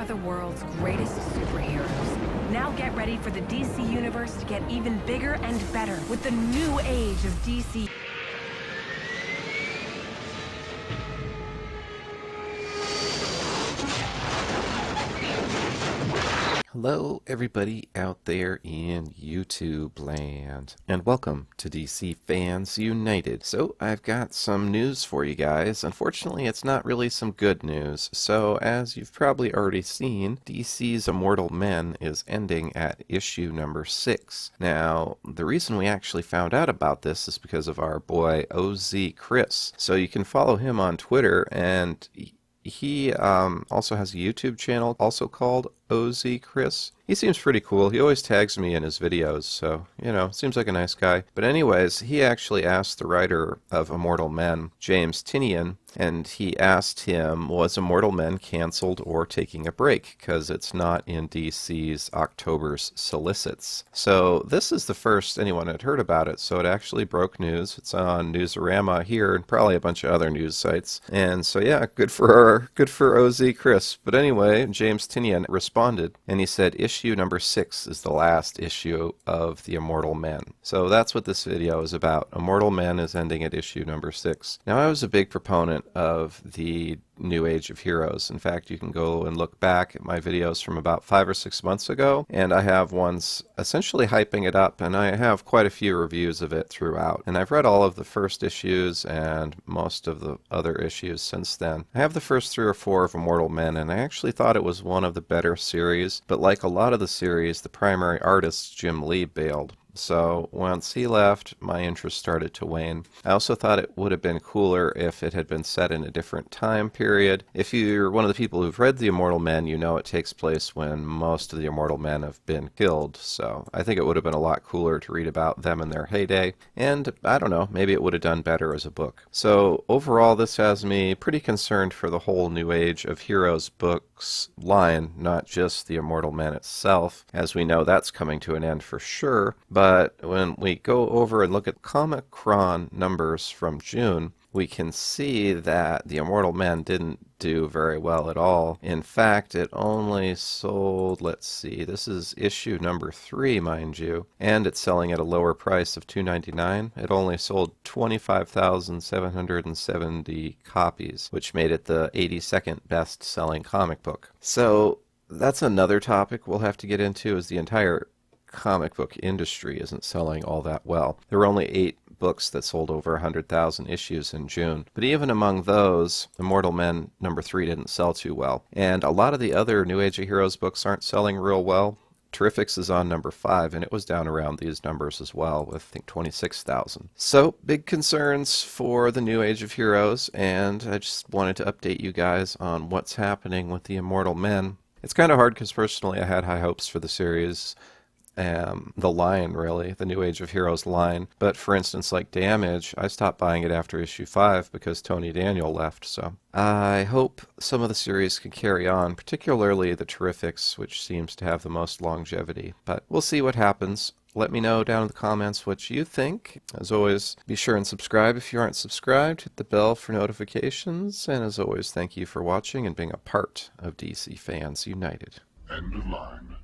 are the world's greatest superheroes. Now get ready for the DC Universe to get even bigger and better with the new age of DC. Hello everybody out there in YouTube land, and welcome to DC Fans United. So I've got some news for you guys. Unfortunately, it's not really some good news. So as you've probably already seen, DC's Immortal Men is ending at issue number 6. Now, the reason we actually found out about this is because of our boy Ossie Chris. So you can follow him on Twitter, and he also has a YouTube channel also called Ossie Chris. He seems pretty cool. He always tags me in his videos, so, you know, seems like a nice guy. But anyways, he actually asked the writer of Immortal Men, James Tynion, and he asked him, was Immortal Men canceled or taking a break? Because it's not in DC's October's solicits. So this is the first anyone had heard about it, so it actually broke news. It's on Newsarama here and probably a bunch of other news sites. And so yeah, good for Ossie Chris. But anyway, James Tynion responded, and he said issue number 6 is the last issue of the Immortal Men. So that's what this video is about. Immortal Men is ending at issue number 6. Now, I was a big proponent of the New Age of Heroes. In fact, you can go and look back at my videos from about 5 or 6 months ago, and I have ones essentially hyping it up, and I have quite a few reviews of it throughout. And I've read all of the first issues and most of the other issues since then. I have the first 3 or 4 of Immortal Men, and I actually thought it was one of the better series, but like a lot of the series, the primary artist, Jim Lee, bailed. So once he left, my interest started to wane. I also thought it would have been cooler if it had been set in a different time period. If you're one of the people who've read The Immortal Men, you know it takes place when most of the Immortal Men have been killed. So I think it would have been a lot cooler to read about them in their heyday. And I don't know, maybe it would have done better as a book. So overall, this has me pretty concerned for the whole New Age of Heroes books line, not just The Immortal Men itself. As we know, that's coming to an end for sure. But when we go over and look at Comic-Con numbers from June, we can see that The Immortal Men didn't do very well at all. In fact, it only sold, let's see, this is issue number 3, mind you, and it's selling at a lower price of $2.99. It only sold 25,770 copies, which made it the 82nd best-selling comic book. So that's another topic we'll have to get into, is the entire comic book industry isn't selling all that well. There were only 8 books that sold over 100,000 issues in June. But even among those, Immortal Men number 3 didn't sell too well. And a lot of the other New Age of Heroes books aren't selling real well. Terrifics is on number 5, and it was down around these numbers as well, with, I think, 26,000. So, big concerns for the New Age of Heroes, and I just wanted to update you guys on what's happening with the Immortal Men. It's kind of hard because personally I had high hopes for the series. The line, really, the New Age of Heroes line. But for instance, like Damage, I stopped buying it after issue 5 because Tony Daniel left. So I hope some of the series can carry on, particularly the Terrifics, which seems to have the most longevity. But we'll see what happens. Let me know down in the comments what you think. As always, be sure and subscribe if you aren't subscribed. Hit the bell for notifications. And as always, thank you for watching and being a part of DC Fans United. End of line.